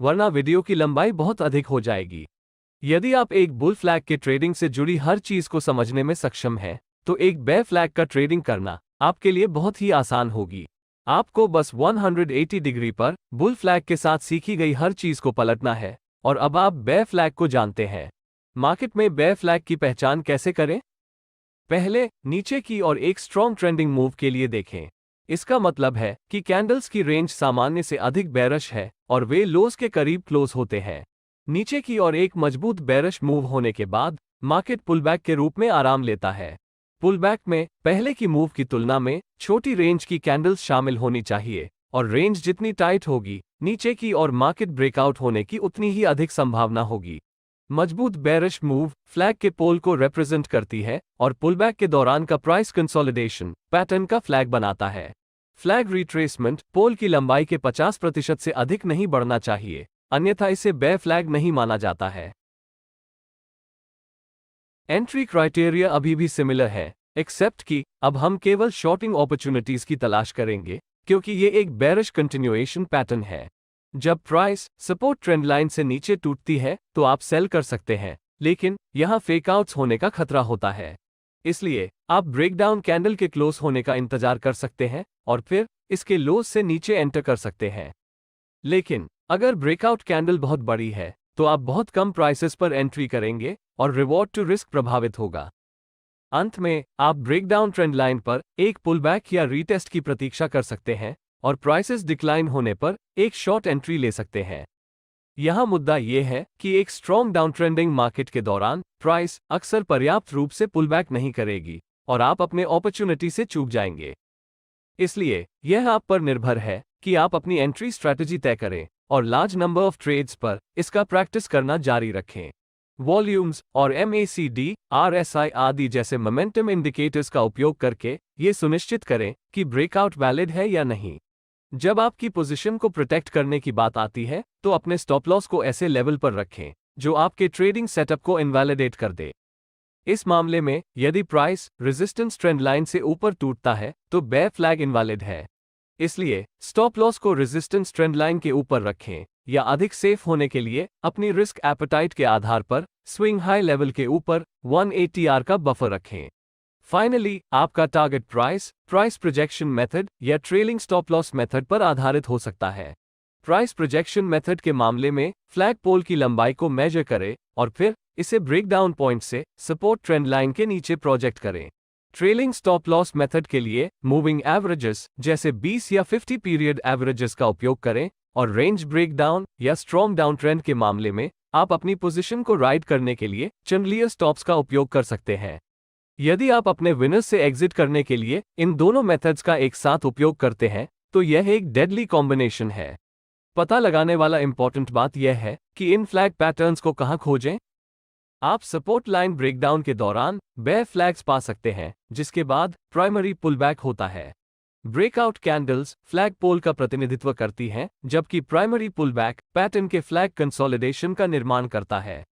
वरना वीडियो की लंबाई बहुत अधिक हो जाएगी। यदि आप एक बुल फ्लैग के ट्रेडिंग से जुड़ी हर चीज को समझने में सक्षम हैं, तो एक बेयर फ्लैग का ट्रेडिंग करना आपके लिए बहुत ही आसान होगी। आपको बस 180 डिग्री पर बुल फ्लैग के साथ सीखी गई हर चीज को पलटना है और अब आप बेयर फ्लैग को जानते हैं। मार्केट में बेयर फ्लैग की पहचान कैसे करें? पहले नीचे की और एक स्ट्रॉन्ग ट्रेंडिंग मूव के लिए देखें। इसका मतलब है कि कैंडल्स की रेंज सामान्य से अधिक बेयरिश है और वे लोज के करीब क्लोज होते हैं। नीचे की और एक मजबूत बेयरिश मूव होने के बाद मार्केट पुलबैक के रूप में आराम लेता है। पुलबैक में पहले की मूव की तुलना में छोटी रेंज की कैंडल्स शामिल होनी चाहिए और रेंज जितनी टाइट होगी, नीचे की और मार्केट ब्रेकआउट होने की उतनी ही अधिक संभावना होगी। मजबूत बेयरिश मूव फ्लैग के पोल को रिप्रेजेंट करती है और पुलबैक के दौरान का प्राइस कंसोलिडेशन पैटर्न का फ्लैग बनाता है। फ्लैग रिट्रेसमेंट पोल की लंबाई के 50% से अधिक नहीं बढ़ना चाहिए, अन्यथा इसे बेयर फ्लैग नहीं माना जाता है। एंट्री क्राइटेरिया अभी भी सिमिलर है, एक्सेप्ट कि अब हम केवल शॉर्टिंग अपॉर्चुनिटीज की तलाश करेंगे, क्योंकि ये एक बेयरिश कंटिन्यूएशन पैटर्न है। जब प्राइस सपोर्ट ट्रेंड लाइन से नीचे टूटती है तो आप सेल कर सकते हैं, लेकिन यहां फेकआउट्स होने का खतरा होता है। इसलिए आप ब्रेकडाउन कैंडल के क्लोज होने का इंतजार कर सकते हैं और फिर इसके लोज से नीचे एंटर कर सकते हैं। लेकिन अगर ब्रेकआउट कैंडल बहुत बड़ी है तो आप बहुत कम प्राइसेस पर एंट्री करेंगे और रिवॉर्ड टू रिस्क प्रभावित होगा। अंत में आप ब्रेकडाउन ट्रेंड लाइन पर एक पुलबैक या रीटेस्ट की प्रतीक्षा कर सकते हैं और प्राइसेस डिक्लाइन होने पर एक शॉर्ट एंट्री ले सकते हैं। यहां मुद्दा यह है कि एक स्ट्रॉन्ग डाउन ट्रेंडिंग मार्केट के दौरान प्राइस अक्सर पर्याप्त रूप से पुलबैक नहीं करेगी और आप अपने अपॉर्चुनिटी से चूक जाएंगे। इसलिए यह आप पर निर्भर है कि आप अपनी एंट्री स्ट्रैटेजी तय करें और लार्ज नंबर ऑफ ट्रेड्स पर इसका प्रैक्टिस करना जारी रखें। वॉल्यूम्स और MACD, RSI आदि जैसे मोमेंटम इंडिकेटर्स का उपयोग करके ये सुनिश्चित करें कि ब्रेकआउट वैलिड है या नहीं। जब आपकी पोजीशन को प्रोटेक्ट करने की बात आती है तो अपने स्टॉप लॉस को ऐसे लेवल पर रखें जो आपके ट्रेडिंग सेटअप को इनवैलिडेट कर दे। इस मामले में यदि प्राइस रेजिस्टेंस ट्रेंड लाइन से ऊपर टूटता है तो बेयर फ्लैग इनवैलिड है। इसलिए स्टॉप लॉस को रेजिस्टेंस ट्रेंड लाइन के ऊपर रखें या अधिक सेफ होने के लिए अपनी रिस्क एपेटाइट के आधार पर स्विंग हाई लेवल के ऊपर 180R का बफर रखें। फाइनली आपका टारगेट प्राइस प्रोजेक्शन मेथड या ट्रेलिंग स्टॉप लॉस मेथड पर आधारित हो सकता है। प्राइस प्रोजेक्शन मेथड के मामले में फ्लैग पोल की लंबाई को मेजर करें और फिर इसे ब्रेकडाउन पॉइंट से सपोर्ट ट्रेंड लाइन के नीचे प्रोजेक्ट करें। ट्रेलिंग स्टॉप लॉस मेथड के लिए मूविंग एवरेजेस जैसे 20 या 50 पीरियड एवरेजेस का उपयोग करें और रेंज ब्रेकडाउन या स्ट्रॉन्ग डाउन ट्रेंड के मामले में आप अपनी पोजीशन को राइड करने के लिए चैनलियर स्टॉप्स का उपयोग कर सकते हैं। यदि आप अपने विनर्स से एग्जिट करने के लिए इन दोनों मेथड्स का एक साथ उपयोग करते हैं तो यह एक डेडली कॉम्बिनेशन है। पता लगाने वाला इंपॉर्टेंट बात यह है कि इन फ्लैग पैटर्न्स को कहां खोजें। आप सपोर्ट लाइन ब्रेकडाउन के दौरान बेयर फ्लैग्स पा सकते हैं, जिसके बाद प्राइमरी पुलबैक होता है। ब्रेकआउट कैंडल्स फ्लैग पोल का प्रतिनिधित्व करती हैं, जबकि प्राइमरी पुलबैक पैटर्न के फ्लैग कंसोलिडेशन का निर्माण करता है।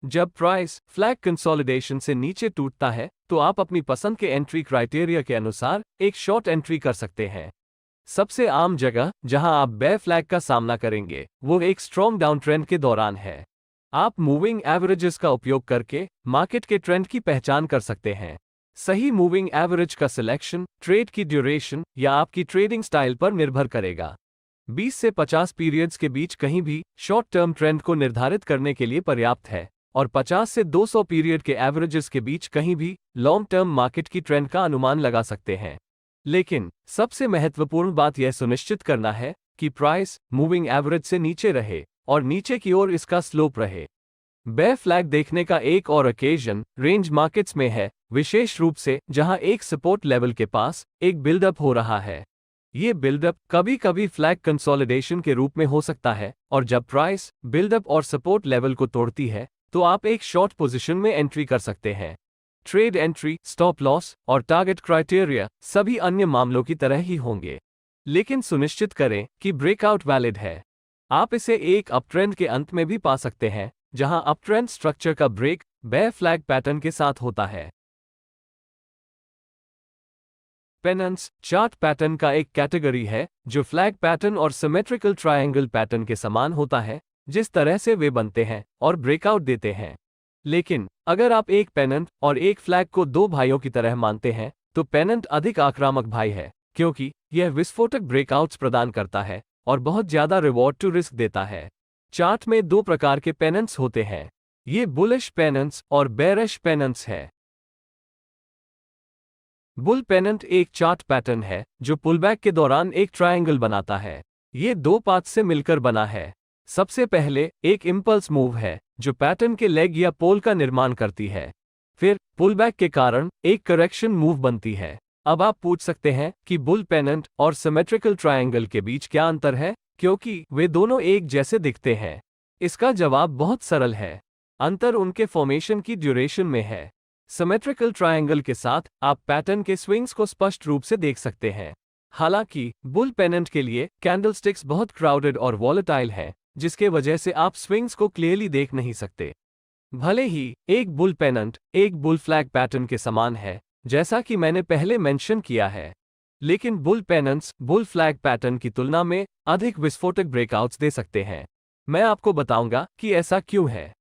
जब प्राइस फ्लैग कंसोलिडेशन से नीचे टूटता है तो आप अपनी पसंद के एंट्री क्राइटेरिया के अनुसार एक शॉर्ट एंट्री कर सकते हैं। सबसे आम जगह जहां आप बेयर फ्लैग का सामना करेंगे वो एक स्ट्रॉन्ग डाउन ट्रेंड के दौरान है। आप मूविंग एवरेजेस का उपयोग करके मार्केट के ट्रेंड की पहचान कर सकते हैं। सही मूविंग एवरेज का सिलेक्शन ट्रेड की ड्यूरेशन या आपकी ट्रेडिंग स्टाइल पर निर्भर करेगा। 20 से 50 पीरियड्स के बीच कहीं भी शॉर्ट टर्म ट्रेंड को निर्धारित करने के लिए पर्याप्त है और 50 से 200 पीरियड के एवरेजेस के बीच कहीं भी लॉन्ग टर्म मार्केट की ट्रेंड का अनुमान लगा सकते हैं। लेकिन सबसे महत्वपूर्ण बात यह सुनिश्चित करना है कि प्राइस मूविंग एवरेज से नीचे रहे और नीचे की ओर इसका स्लोप रहे। बेयर फ्लैग देखने का एक और ओकेजन रेंज मार्केट्स में है, विशेष रूप से जहां एक सपोर्ट लेवल के पास एक बिल्डअप हो रहा है। ये बिल्डअप कभी कभी फ्लैग कंसोलिडेशन के रूप में हो सकता है और जब प्राइस बिल्डअप और सपोर्ट लेवल को तोड़ती है तो आप एक शॉर्ट पोजीशन में एंट्री कर सकते हैं। ट्रेड एंट्री, स्टॉप लॉस और टारगेट क्राइटेरिया सभी अन्य मामलों की तरह ही होंगे, लेकिन सुनिश्चित करें कि ब्रेकआउट वैलिड है। आप इसे एक अपट्रेंड के अंत में भी पा सकते हैं, जहां अपट्रेंड स्ट्रक्चर का ब्रेक बेयर फ्लैग पैटर्न के साथ होता है। पेनल्स चार्ट पैटर्न का एक कैटेगरी है जो फ्लैग पैटर्न और सिमेट्रिकल ट्रायंगल पैटर्न के समान होता है, जिस तरह से वे बनते हैं और ब्रेकआउट देते हैं। लेकिन अगर आप एक पेनेंट और एक फ्लैग को दो भाइयों की तरह मानते हैं, तो पेनेंट अधिक आक्रामक भाई है, क्योंकि यह विस्फोटक ब्रेकआउट्स प्रदान करता है और बहुत ज्यादा रिवॉर्ड टू रिस्क देता है। चार्ट में दो प्रकार के पेनेंट्स होते हैं, ये बुलिश पेनेंट्स और बेरिश पेनेंट्स है। बुल पेनेंट एक चार्ट पैटर्न है जो पुलबैक के दौरान एक ट्रायंगल बनाता है। ये दो पाथ से मिलकर बना है। सबसे पहले एक इंपल्स मूव है जो पैटर्न के लेग या पोल का निर्माण करती है। फिर पुलबैक के कारण एक करेक्शन मूव बनती है। अब आप पूछ सकते हैं कि बुल पेनेंट और सिमेट्रिकल ट्रायंगल के बीच क्या अंतर है, क्योंकि वे दोनों एक जैसे दिखते हैं। इसका जवाब बहुत सरल है। अंतर उनके फॉर्मेशन की ड्यूरेशन में है। सिमेट्रिकल ट्रायंगल के साथ आप पैटर्न के स्विंग्स को स्पष्ट रूप से देख सकते हैं। हालांकि बुल पेनेंट के लिए कैंडलस्टिक्स बहुत क्राउडेड और वॉलेटाइल है, जिसके वजह से आप स्विंग्स को क्लियरली देख नहीं सकते। भले ही एक बुल पेनेंट एक बुल फ्लैग पैटर्न के समान है, जैसा कि मैंने पहले मेंशन किया है, लेकिन बुल पेनेंट्स बुल फ्लैग पैटर्न की तुलना में अधिक विस्फोटक ब्रेकआउट्स दे सकते हैं। मैं आपको बताऊंगा कि ऐसा क्यों है।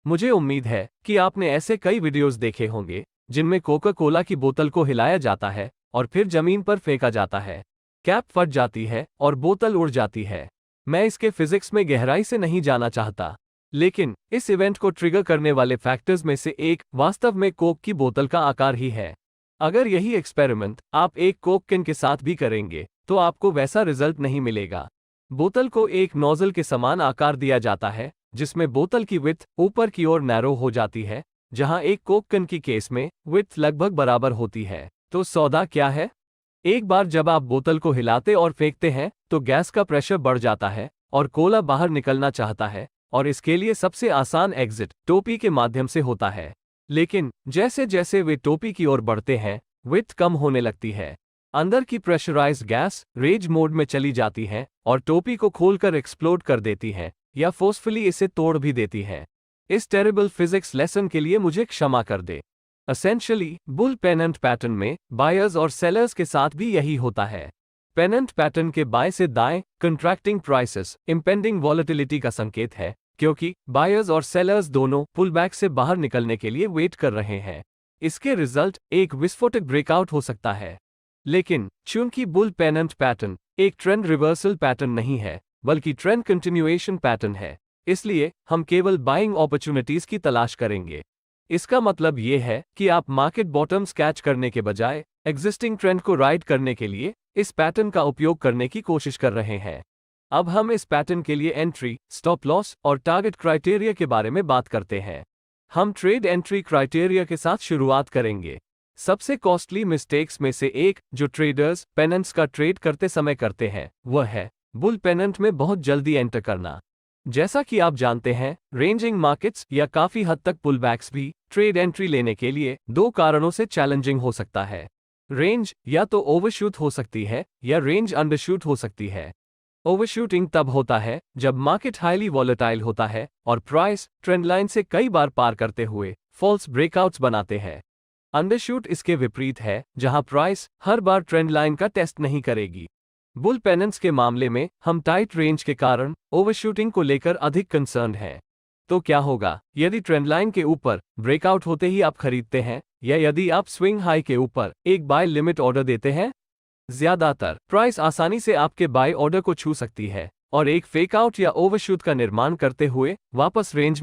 मुझे उम्मीद है कि आपने ऐसे कई वीडियोस देखे होंगे जिनमें कोका कोला की बोतल को हिलाया जाता है और फिर जमीन पर फेंका जाता है। कैप फट जाती है और बोतल उड़ जाती है। मैं इसके फिजिक्स में गहराई से नहीं जाना चाहता, लेकिन इस इवेंट को ट्रिगर करने वाले फैक्टर्स में से एक वास्तव में कोक की बोतल का आकार ही है। अगर यही एक्सपेरिमेंट आप एक कोक कैन के साथ भी करेंगे तो आपको वैसा रिजल्ट नहीं मिलेगा। बोतल को एक नोजल के समान आकार दिया जाता है, जिसमें बोतल की विड्थ ऊपर की ओर नैरो हो जाती है, जहां एक कोक कैन की केस में विड्थ लगभग बराबर होती है। तो सौदा क्या है? एक बार जब आप बोतल को हिलाते और फेंकते हैं तो गैस का प्रेशर बढ़ जाता है और कोला बाहर निकलना चाहता है, और इसके लिए सबसे आसान एग्जिट टोपी के माध्यम से होता है। लेकिन जैसे जैसे वे टोपी की ओर बढ़ते हैं, विड्थ कम होने लगती है। अंदर की प्रेशराइज्ड गैस रेज मोड में चली जाती है और टोपी को खोलकर एक्सप्लोड कर देती है या फोर्सफुली इसे तोड़ भी देती है। इस टेरिबल फिजिक्स लेसन के लिए मुझे क्षमा कर दे। एसेंशियली बुल पेनेंट पैटर्न में बायर्स और सेलर्स के साथ भी यही होता है। पेनेंट पैटर्न के बाएं से दाएं कंट्रैक्टिंग प्राइसेस इंपेंडिंग वॉलेटिलिटी का संकेत है, क्योंकि बायर्स और सेलर्स दोनों पुलबैक से बाहर निकलने के लिए वेट कर रहे हैं। इसके रिजल्ट एक विस्फोटक ब्रेकआउट हो सकता है। लेकिन चूंकि बुल पेनेंट पैटर्न एक ट्रेंड रिवर्सल पैटर्न नहीं है, बल्कि ट्रेंड कंटिन्यूएशन पैटर्न है, इसलिए हम केवल बाइंग अपॉर्चुनिटीज की तलाश करेंगे। इसका मतलब ये है कि आप मार्केट बॉटम्स कैच करने के बजाय एग्जिस्टिंग ट्रेंड को राइड करने के लिए इस पैटर्न का उपयोग करने की कोशिश कर रहे हैं। अब हम इस पैटर्न के लिए एंट्री, स्टॉप लॉस और टारगेट क्राइटेरिया के बारे में बात करते हैं। हम ट्रेड एंट्री क्राइटेरिया के साथ शुरुआत करेंगे। सबसे कॉस्टली मिस्टेक्स में से एक जो ट्रेडर्स पेनेंट्स का ट्रेड करते समय करते हैं, वह है बुल पेनेंट में बहुत जल्दी एंटर करना। जैसा कि आप जानते हैं, रेंजिंग मार्केट्स या काफी हद तक पुलबैक्स भी ट्रेड एंट्री लेने के लिए दो कारणों से चैलेंजिंग हो सकता है। रेंज या तो ओवरशूट हो सकती है या रेंज अंडरशूट हो सकती है। ओवरशूटिंग तब होता है जब मार्केट हाईली वॉलेटाइल होता है और प्राइस ट्रेंड लाइन से कई बार पार करते हुए फॉल्स ब्रेकआउट्स बनाते हैं। अंडरशूट इसके विपरीत है, जहां प्राइस हर बार ट्रेंड लाइन का टेस्ट नहीं करेगी। बुल पेनेंट्स के मामले में हम टाइट रेंज के कारण ओवरशूटिंग को लेकर अधिक कंसर्न हैं। तो क्या होगा यदि ट्रेंड लाइन के ऊपर ब्रेकआउट होते ही आप खरीदते हैं, या यदि आप स्विंग हाई के ऊपर एक बाय लिमिट ऑर्डर देते हैं? ज्यादातर प्राइस आसानी से आपके बाय ऑर्डर को छू सकती है और एक फेकआउट या ओवरशूट का निर्माण करते हुए वापस रेंज में